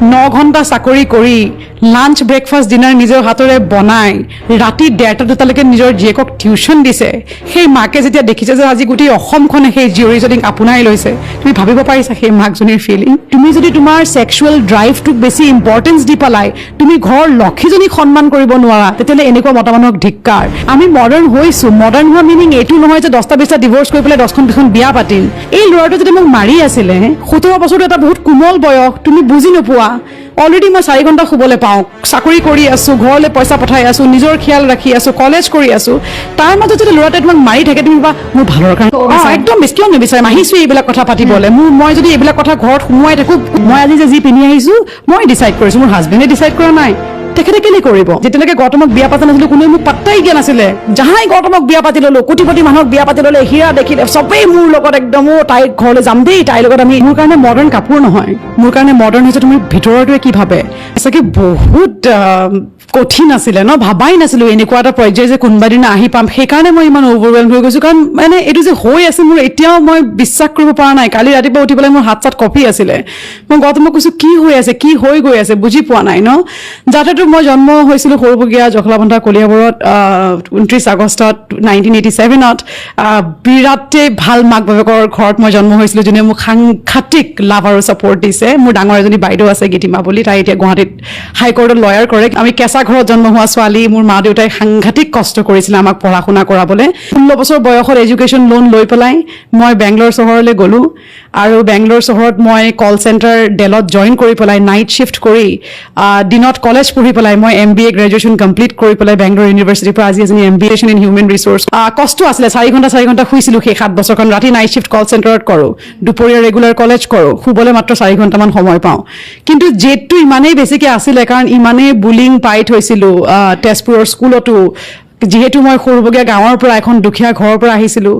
9 ঘণ্টা চাকৰি কৰি লাঞ্চ ব্ৰেকফাষ্ট ডিনাৰ নিজৰ হাতৰে বনাই ৰাতি 1:30-2টালৈকে নিজৰ জীয়েকক টিউশ্যন দিছে সেই মাকে যেতিয়া দেখিছে যে আজি গোটেই অসমখনে সেই জীয়ৰীজনীক আপোনাই লৈছে তুমি ভাবিব পাৰিছা সেই মাকজনীৰ ফিলিং তুমি যদি তোমাৰ ছেক্সুৱেল ড্ৰাইভটোক বেছি ইম্পৰ্টেঞ্চ দি পেলাই তুমি ঘৰৰ লক্ষীজনীক সন্মান কৰিব নোৱাৰা তেতিয়াহ'লে এনেকুৱা মতা মানুহক ধিক্কাৰ আমি মডাৰ্ণ হৈছোঁ মডাৰ্ণ হোৱা মিনিং এইটো নহয় যে 10টা-20টা ডিভোৰ্চ কৰি পেলাই 10খন বিয়া পাতিম এই ল'ৰাটো যদি মোক মাৰি আছিলে 17 বছৰটো এটা বহুত কোমল বয়স তুমি বুজি নোপোৱা অলৰেডি মই 4 ঘণ্টা শুবলৈ পাওঁ চাকৰি কৰি আছোঁ ঘৰলৈ পইচা পঠাই আছোঁ নিজৰ খিয়াল ৰাখি আছোঁ কলেজ কৰি আছোঁ তাৰ মাজত যদি ল'ৰাটোৱে তোমাক মাৰি থাকে তুমি বা মোৰ ভালৰ কাৰণে একদম কিয় নিবিচাৰিম আহিছোঁ এইবিলাক কথা পাতিবলৈ মই যদি এইবিলাক কথা ঘৰত সোমোৱাই থাকোঁ মই আজি যে যি পিন্ধি আহিছোঁ মই ডিচাইড কৰিছোঁ মোৰ হাজবেণ্ডে ডিচাইড কৰা নাই তেখেতে কেলে কৰিব যেতিয়ালৈকে গৌতমক বিয়া পাতা নাছিলোঁ কোনোৱে মোক পাত্তাই দিয়া নাছিলে যাহাই গৌতমক বিয়া পাতি ল'লোঁ কোটিপতি মানুহক বিয়া পাতি ল'লে হীৰা দেখিলে চবেই মোৰ লগত একদম তাইৰ ঘৰলৈ যাম দেই তাইৰ লগত আমি মোৰ কাৰণে মডাৰ্ণ কাপোৰ নহয় মোৰ কাৰণে মডাৰ্ণ হৈছে তুমি ভিতৰটোৱে কি ভাবে চাগে বহুত কঠিন আছিলে ন ভাবাই নাছিলোঁ এনেকুৱা এটা পৰ্যায় যে কোনোবা দিনা আহি পাম সেইকাৰণে মই ইমান অভাৰৱেলম হৈ গৈছোঁ কাৰণ মানে এইটো যে হৈ আছে মোৰ এতিয়াও মই বিশ্বাস কৰিব পৰা নাই কালি ৰাতিপুৱা উঠি পেলাই মোৰ হাত-চাত কঁপি আছিলে মই গৌতমক কৈছোঁ কি হৈ আছে কি হৈ গৈ আছে বুজি পোৱা নাই ন যাতে মই জন্ম হৈছিলোঁ সৰুবগীয়া জখলাবন্ধা কলিয়াবৰত 29 আগষ্টত 1987ত বিৰাটেই ভাল মাক বাপেকৰ ঘৰত মই জন্ম হৈছিলোঁ যোনে মোক সাংঘাতিক লাভ আৰু ছাপৰ্ট দিছে মোৰ ডাঙৰ এজনী বাইদেউ আছে গীতিমা বুলি তাই এতিয়া গুৱাহাটীত হাইকোৰ্টত লয়াৰ কৰে আমি কেঁচা ঘৰত জন্ম হোৱা ছোৱালী মোৰ মা দেউতাই সাংঘাতিক কষ্ট কৰিছিলে আমাক পঢ়া শুনা কৰাবলৈ 16 বছৰ বয়সত এডুকেশ্যন লোন লৈ পেলাই মই বেংগলোৰ চহৰলৈ গ'লোঁ আৰু বেংগলোৰ চহৰত মই কল চেণ্টাৰ ডেলত জইন কৰি পেলাই নাইট শ্বিফ্ট কৰি দিনত কলেজ পঢ়ি পেলাই মই MBA গ্ৰেজুৱেশ্যন কমপ্লিট কৰি পেলাই বেংগলোৰ ইউনিভাৰ্চিটিৰ পৰা আজি এজনী MBA ইন হিউমেন ৰিচোৰ্চ কষ্ট আছিলে 4 ঘণ্টা শুইছিলোঁ সেই 7 বছৰ কাৰণ ৰাতি নাইট শ্বিফ্ট কল চেণ্টাৰত কৰোঁ দুপৰীয়া ৰেগুলাৰ কলেজ কৰোঁ শুবলৈ মাত্ৰ 4 ঘণ্টামান সময় পাওঁ কিন্তু জেদটো ইমানেই বেছিকৈ আছিলে কাৰণ ইমানেই বুলিং পাই থৈছিলোঁ তেজপুৰৰ স্কুলতো যিহেতু মই সৰুবগীয়া গাঁৱৰ পৰা এখন দুখীয়া ঘৰৰ পৰা আহিছিলোঁ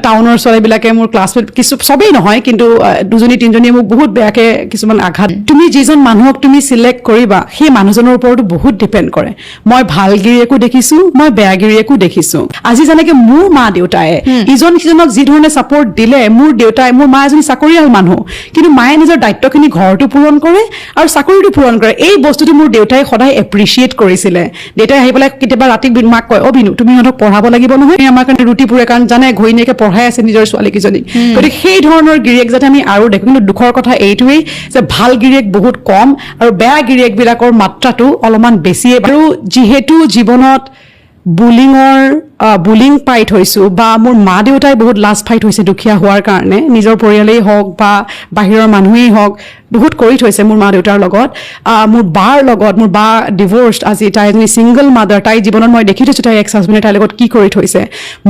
টাউনৰ ছোৱালীবিলাকে মোৰ ক্লাছমেট কিছু চবেই নহয় কিন্তু 2-3জনীয়ে মোক বহুত বেয়াকৈ কিছুমান আঘাত তুমি যিজন মানুহক তুমি চিলেক্ট কৰিবা সেই মানুহজনৰ ওপৰতো বহুত ডিপেণ্ড কৰে মই ভাল গিৰিয়েকো দেখিছোঁ মই বেয়া গিৰিয়েকো দেখিছোঁ আজি যেনেকৈ মোৰ মা দেউতাই ইজন সিজনক যি ধৰণে ছাপৰ্ট দিলে মোৰ মা এজনী চাকৰিয়াল মানুহ কিন্তু মায়ে নিজৰ দায়িত্বখিনি ঘৰটো পূৰণ কৰে আৰু চাকৰিটো পূৰণ কৰে এই বস্তুটো মোৰ দেউতাই সদায় এপ্ৰিচিয়েট কৰিছিলে দেউতাই আহি পেলাই কেতিয়াবা ৰাতি মাক কয় বিনু তুমি সিহঁতক পঢ়াব লাগিব নহয় আমাৰ কাৰণে ৰুটি পুৰে কাৰণ জানে ঘৈণীয়েকে পঢ়াই আছে নিজৰ ছোৱালীকেইজনী গতিকে সেই ধৰণৰ গিৰিয়েক যাতে আমি আৰু দেখোঁ কিন্তু দুখৰ কথা এইটোৱেই যে ভাল গিৰিয়েক বহুত কম আৰু বেয়া গিৰিয়েকবিলাকৰ মাত্ৰাটো অলপমান বেছিয়ে আৰু যিহেতু জীৱনত বুলিং পাই থৈছোঁ বা মোৰ মা দেউতাই বহুত লাজ পাই থৈছে দুখীয়া হোৱাৰ কাৰণে নিজৰ পৰিয়ালেই হওক বা বাহিৰৰ মানুহেই হওক বহুত কৰি থৈছে মোৰ মা দেউতাৰ লগত মোৰ বা ডিভোৰ্চ আজি তাই এজনী ছিংগল মাদাৰ তাই জীৱনত মই দেখি থৈছোঁ তাই এক্স হাজবেণ্ডে তাইৰ লগত কি কৰি থৈছে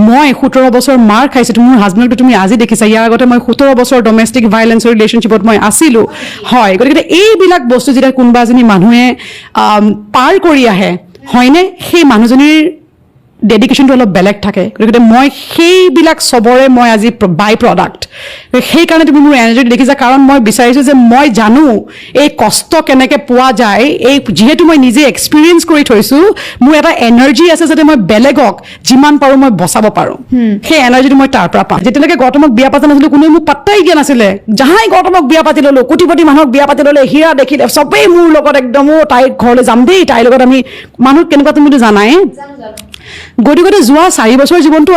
মই 17 বছৰ মাৰ খাইছোঁ মোৰ হাজবেণ্ডকতো তুমি আজি দেখিছা ইয়াৰ আগতে মই 17 বছৰ ডমেষ্টিক ভাইলেঞ্চৰ ৰিলেশ্যনশ্বিপত মই আছিলোঁ হয় গতিকে এইবিলাক বস্তু যেতিয়া কোনোবা এজনী মানুহে পাৰ কৰি আহে হয়নে সেই মানুহজনীৰ ডেডিকেশ্যনটো অলপ বেলেগ থাকে গতিকে মই সেইবিলাক চবৰে মই আজি বাই প্ৰডাক্ট সেইকাৰণে তুমি মোৰ এনাৰ্জি দেখিছা কাৰণ মই বিচাৰিছোঁ যে মই জানো এই কষ্ট কেনেকৈ পোৱা যায় এই যিহেতু মই নিজে এক্সপিৰিয়েঞ্চ কৰি থৈছোঁ মোৰ এটা এনাৰ্জি আছে যাতে মই বেলেগক যিমান পাৰোঁ মই বচাব পাৰোঁ সেই এনাৰ্জিটো মই তাৰ পৰা পাওঁ যেতিয়ালৈকে গৌতমক বিয়া পাতা নাছিলোঁ কোনোৱে মোক পাত্তাই দিয়া নাছিলে যাহাই গৌতমক বিয়া পাতি ল'লোঁ কোটিপতি মানুহক বিয়া পাতি ল'লে হীৰা দেখিলে চবেই মোৰ লগত একদম তাইৰ ঘৰলৈ যাম দেই তাইৰ লগত আমি মানুহ কেনেকুৱা তুমিতো জানাই গতিকে যোৱা 4 বছৰ জীৱনটো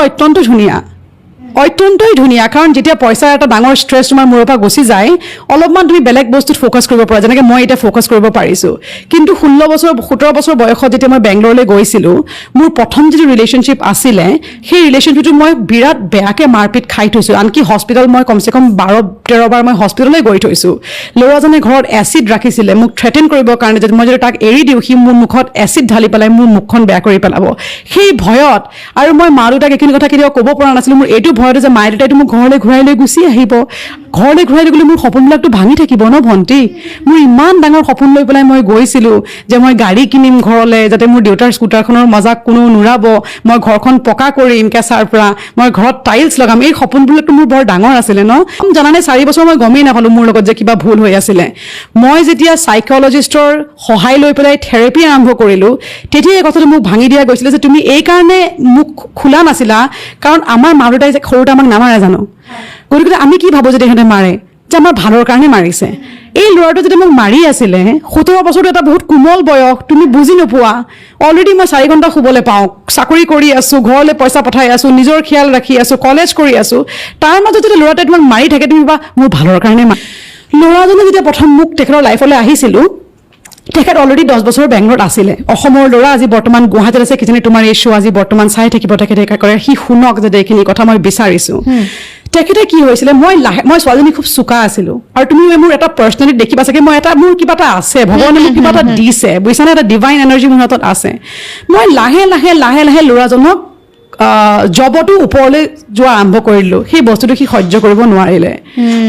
অত্যন্তই ধুনীয়া কাৰণ যেতিয়া পইচাৰ এটা ডাঙৰ ষ্ট্ৰেছ তোমাৰ মূৰৰ পৰা গুচি যায় অলপমান তুমি বেলেগ বস্তুত ফ'কাছ কৰিব পৰা যেনেকৈ মই এতিয়া ফ'কাছ কৰিব পাৰিছোঁ কিন্তু 17 বছৰ বয়সত যেতিয়া মই বেংগলোৰলৈ গৈছিলোঁ মোৰ প্ৰথম যিটো ৰিলেশ্যনশ্বিপ আছিলে সেই ৰিলেশ্যনশ্বিপটো মই বিৰাট বেয়াকৈ মাৰপিট খাই থৈছোঁ আনকি হস্পিটেল মই কমচে কম 12-13 বাৰ মই হস্পিটেললৈ গৈ থৈছোঁ ল'ৰাজনে ঘৰত এচিড ৰাখিছিলে মোক থ্ৰেটেন কৰিবৰ কাৰণে যে মই যদি তাক এৰি দিওঁ সি মোৰ মুখত এচিড ঢালি পেলাই মোৰ মুখখন বেয়া কৰি পেলাব সেই ভয়ত আৰু মই মা দেউতাক এইখিনি কথা কেতিয়াও ক'ব পৰা নাছিলোঁ মোৰ এইটো ভয়তে যে মায়ে দেউতাইতো মোক ঘৰলৈ ঘূৰাই লৈ গুচি আহিব ঘৰলৈ ঘূৰাই লৈ গ'লে মোৰ সপোনবিলাকতো ভাঙি থাকিব ন ভণ্টি মোৰ ইমান ডাঙৰ সপোন লৈ পেলাই মই গৈছিলোঁ যে মই গাড়ী কিনিম ঘৰলৈ যাতে মোৰ দেউতাৰ স্কুটাৰখনৰ মজাক কোনো নুৰাব মই ঘৰখন পকা কৰিম কেঁচাৰ পৰা মই ঘৰত টাইলছ লগাম এই সপোনবিলাকতো মোৰ বৰ ডাঙৰ আছিলে ন জানানে 4 বছৰ মই গমেই নাপালোঁ মোৰ লগত যে কিবা ভুল হৈ আছিলে মই যেতিয়া চাইক'লজিষ্টৰ সহায় লৈ পেলাই থেৰাপি আৰম্ভ কৰিলোঁ তেতিয়া এই কথাটো মোক ভাঙি দিয়া গৈছিলে যে তুমি এইকাৰণে মোক খোলা নাছিলা কাৰণ আমাৰ মা দেউতাই যে সৰুতে আমাক নামাৰে জানো গতিকে আমি কি ভাবোঁ যে তেখেতে মাৰে যে আমাৰ ভালৰ কাৰণে মাৰিছে এই ল'ৰাটো যেতিয়া মোক মাৰি আছিলে 17 বছৰটো এটা বহুত কোমল বয়স তুমি বুজি নোপোৱা অলৰেডি মই 4 ঘণ্টা শুবলৈ পাওঁ চাকৰি কৰি আছো ঘৰলৈ পইচা পঠাই আছো নিজৰ খিয়াল ৰাখি আছো কলেজ কৰি আছো তাৰ মাজত যদি ল'ৰাটোৱে তোমাক মাৰি থাকে তুমি বা মোৰ ভালৰ কাৰণে ল'ৰাজনে যেতিয়া প্ৰথম মোক তেখেতৰ লাইফলৈ আহিছিলোঁ তেখেত অলৰেডি 10 বছৰ বেংগলত আছিলে অসমৰ ল'ৰা আজি বৰ্তমান গুৱাহাটীত আছে কিজানি তোমাৰ এই শ্ব' আজি বৰ্তমান চাই থাকিব তেখেতে কৰে সি শুনক যে এইখিনি কথা মই বিচাৰিছো তেখেতে কি হৈছিলে মই ছোৱালীজনী খুব চোকা আছিলো আৰু তুমি মোৰ এটা পাৰ্চনেলি দেখিবা চাগে মই এটা মোৰ কিবা এটা আছে ভগৱানে মোক কিবা এটা দিছে বুজিছানে এটা ডিভাইন এনাৰ্জি মোৰ হাতত আছে মই লাহে লাহে ল'ৰাজনক জবটো ওপৰলৈ যোৱা আৰম্ভ কৰিলো সেই বস্তুটো সি সহ্য কৰিব নোৱাৰিলে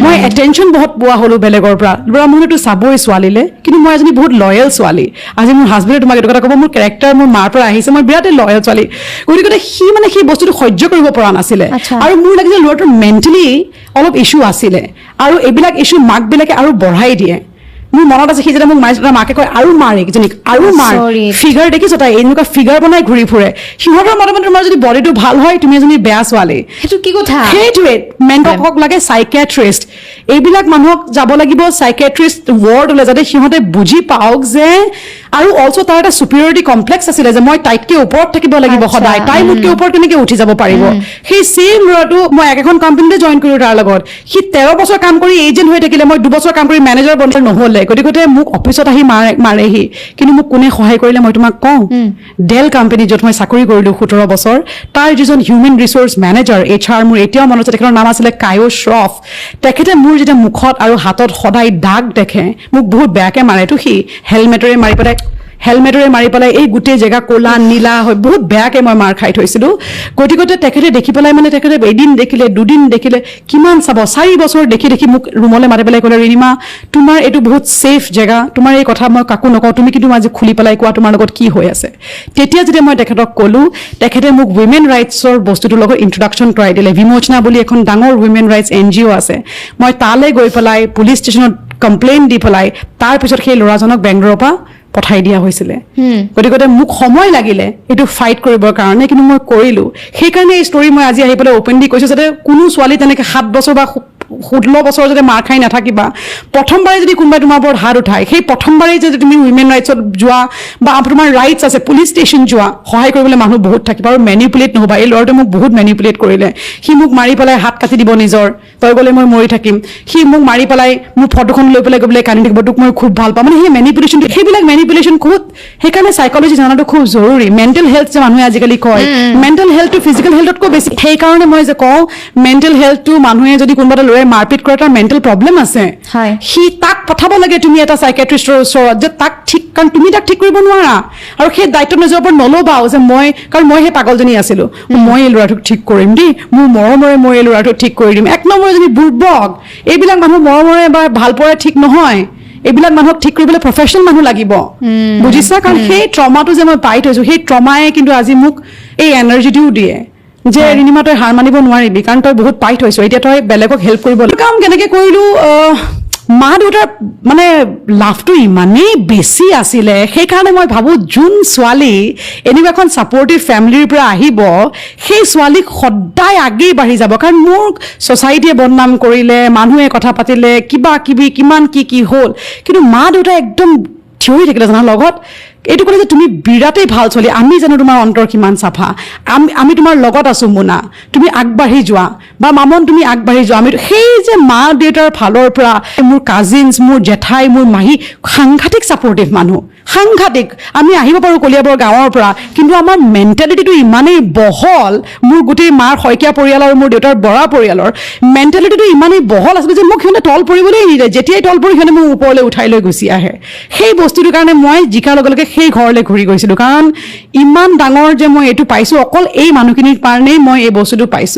মই এটেনশ্যন বহুত পোৱা হলো বেলেগৰ পৰা ল'ৰা মানুহটো চাবই ছোৱালীলে কিন্তু মই এজনী বহুত লয়েল ছোৱালী আজি মোৰ হাজবেণ্ডে তোমাক এইটো কথা ক'ব মোৰ কেৰেক্টাৰ মোৰ মাৰ পৰা আহিছে মই বিৰাটেই লয়েল ছোৱালী গতিকে সি মানে সেই বস্তুটো সহ্য কৰিব পৰা নাছিলে আৰু মোৰ লাগিছে ল'ৰাটোৰ মেণ্টেলি অলপ ইছ্যু আছিলে আৰু এইবিলাক ইছ্যু মাকবিলাকে আৰু বঢ়াই দিয়ে মোৰ মনত আছে সি যেতিয়া মোক মাৰিছে মাকে কয় আৰু মাৰ এইকেইজনীক আৰু মাৰ ফিগাৰ দেখিছ তাই এনেকুৱা ফিগাৰ বনাই ঘূৰি ফুৰে সিহঁতৰ মতে তোমাৰ যদি বডিটো ভাল হয় তুমি এজনী বেয়া ছোৱালী সেইটো কি কথা সেইটোৱে মেণ্টকক লাগে চাইকিয়াট্ৰিষ্ট এইবিলাক মানুহক যাব লাগিব চাইকিয়াট্ৰিষ্ট ৱৰ্ড ওলাই যাতে সিহঁতে বুজি পাওক যে আৰু অলছো তাৰ এটা সুপিৰিয়ৰিটি কমপ্লেক্স আছিলে যে মই তাইতকে ওপৰত থাকিব লাগিব সদায় তাই মোতকে ওপৰত কেনেকে উঠি যাব পাৰিব সেই চেম ল'ৰাটো মই এখন কোম্পানীতে জইন কৰিলো তাৰ লগত সি 13 বছৰ কাম কৰি এজেণ্ট হৈ থাকিলে মই 2 বছৰ কাম কৰি মেনেজাৰ বনিব নহ'লে গতিকে মোক অফিচত আহি মাৰেহি কিন্তু মোক কোনে সহায় কৰিলে মই তোমাক কওঁ ডেল কোম্পানী য'ত মই চাকৰি কৰিলো 17 বছৰ তাৰ যিজন হিউমেন ৰিচোৰ্চ মেনেজাৰ HR মোৰ এতিয়াও মনত আছে তেখেতৰ নাম আছিলে কায়ো শ্ৰফ তেখেতে মোৰ যেতিয়া মুখত আৰু হাতত সদায় দাগ দেখে মোক বহুত বেয়াকে মাৰেতো সি হেলমেটেৰে মাৰি পেলাই এই গোটেই জেগা ক'লা নীলা হৈ বহুত বেয়াকে মই মাৰ খাই থৈছিলো গতিকে তেখেতে দেখি পেলাই মানে তেখেতে এদিন দেখিলে দুদিন দেখিলে কিমান চাব 4 বছৰ দেখি মোক ৰুমলৈ মাতি পেলাই ক'লে ৰিণিমা তোমাৰ এইটো বহুত ছেফ জেগা তোমাৰ এই কথা মই কাকো নকওঁ তুমি কিন্তু আজি খুলি পেলাই কোৱা তোমাৰ লগত কি হৈ আছে তেতিয়া যেতিয়া মই তেখেতক ক'লো তেখেতে মোক উইমেন ৰাইটছৰ বস্তুটোৰ লগত ইন্ট্ৰডাকশ্যন কৰাই দিলে বিমোচনা বুলি এখন ডাঙৰ উইমেন ৰাইটছ NGO আছে মই তালৈ গৈ পেলাই পুলিচ ষ্টেচনত কমপ্লেইন দি পেলাই তাৰপিছত সেই ল'ৰাজনক বেংগলোৰৰ পৰা পঠাই দিয়া হৈছিলে গতিকে মোক সময় লাগিলে এইটো ফাইট কৰিবৰ কাৰণে কিন্তু মই কৰিলো সেইকাৰণে এই ষ্টৰী মই আজি আহি পেলাই অপেনলি কৈছো যাতে কোনো ছোৱালী তেনেকে 7 বছৰ বা 16 বছৰ যদি মাৰ খাই নাথাকিবা প্ৰথমবাৰে যদি কোনোবাই তোমাৰ ওপৰত হাত উঠায় সেই প্ৰথমবাৰে যদি তুমি উইমেন ৰাইটছত যোৱা বা তোমাৰ ৰাইটছ আছে পুলিচ ষ্টেচন যোৱা সহায় কৰিবলৈ মানুহ বহুত থাকিব আৰু মেনিপুলেট নহবা এই ল'ৰাটোৱে মোক বহুত মেনিপুলেট কৰিলে সি মোক মাৰি পেলাই হাত কাটি দিব নিজৰ তই গ'লে মই মৰি থাকিম সি মোক মাৰি পেলাই মোৰ ফটোখন লৈ পেলাই গৈ পেলাই কান্দি থাকিব তোক মই খুব ভাল পাওঁ মানে সেই মেনিপুলেশ্যন সেইবিলাক মেনিপুলেশ্যন খুব সেইকাৰণে চাইকলজি জনাটো খুব জৰুৰী মেণ্টেল হেল্থ যে মানুহে আজিকালি কয় মেণ্টেল হেল্থটো ফিজিকেল হেল্থতকৈ বেছি সেইকাৰণে মই যে কওঁ মেণ্টেল হেল্থটো মানুহে যদি কোনোবা এটা ল'ৰাই মাৰপিট কৰে তাৰ মেণ্টেল প্ৰব্লেম আছে সি তাক পঠাব লাগে তুমি এটা চাইকিয়াট্ৰিষ্টৰ ওচৰত যে তাক ঠিক কাৰণ তুমি তাক ঠিক কৰিব নোৱাৰা আৰু সেই দায়িত্ব নিজৰ ওপৰত নল'বাও যে কাৰণ মই সেই পাগলজনী আছিলো মই এই ল'ৰাটোক ঠিক কৰিম দেই মোৰ মৰমৰে মই এই ল'ৰাটোক ঠিক কৰি দিম 1 নম্বৰ এজনী বুৰ্বক এইবিলাক মানুহ মৰমৰে বা ভাল পোৱাৰে ঠিক নহয় এইবিলাক মানুহক ঠিক কৰিবলৈ প্ৰফেচনেল মানুহ লাগিব বুজিছা কাৰণ সেই ট্ৰমাটো যে মই পাই থৈছো সেই ট্ৰমায়ে কিন্তু আজি মোক এই এনাৰ্জিটিও দিয়ে যে ৰিণিমা তই হাৰ মানিব নোৱাৰিবি কাৰণ তই বহুত পাই থৈছ এতিয়া তই বেলেগক হেল্প কৰিব কাম কেনেকে কৰিলো মা দেউতাৰ মানে লাভটো ইমানেই বেছি আছিলে সেইকাৰণে মই ভাবোঁ যোন ছোৱালী এনেকুৱা এখন ছাপৰ্টিভ ফেমিলিৰ পৰা আহিব সেই ছোৱালীক সদায় আগেই বাঢ়ি যাব কাৰণ মোৰ ছ'চাইটিয়ে বদনাম কৰিলে মানুহে কথা পাতিলে কিবা কিবি কিমান কি হ'ল কিন্তু মা দেউতাই একদম থিয় হৈ থাকিলে জানা লগত এইটো ক'লে যে তুমি বিৰাটেই ভাল ছোৱালী আমি জানো তোমাৰ অন্তৰ কিমান চাফা আমি তোমাৰ লগত আছো মোনা তুমি আগবাঢ়ি যোৱা বা মামন তুমি আগবাঢ়ি যোৱা আমি সেই যে মা দেউতাৰ ফালৰ পৰা মোৰ কাজিনছ মোৰ জেঠাই মোৰ মাহী সাংঘাতিক ছাপৰ্টিভ মানুহ সাংঘাতিক আমি আহিব পাৰোঁ কলিয়াবৰ গাঁৱৰ পৰা কিন্তু আমাৰ মেণ্টেলিটিটো ইমানেই বহল মোৰ গোটেই মাৰ শইকীয়া পৰিয়াল আৰু মোৰ দেউতাৰ বৰা পৰিয়ালৰ মেণ্টেলিটিটো ইমানেই বহল আছিলে যে মোক সিহঁতে তল পৰিবলৈ নিদিয়ে যেতিয়াই তল পৰি সিহঁতে মোক ওপৰলৈ উঠাই লৈ গুচি আহে সেই বস্তুটোৰ কাৰণে মই জিকাৰ লগে লগে সেই ঘৰলৈ ঘূৰি গৈছিলোঁ কাৰণ ইমান ডাঙৰ যে মই এইটো পাইছোঁ অকল এই মানুহখিনিৰ কাৰণেই মই এই বস্তুটো পাইছোঁ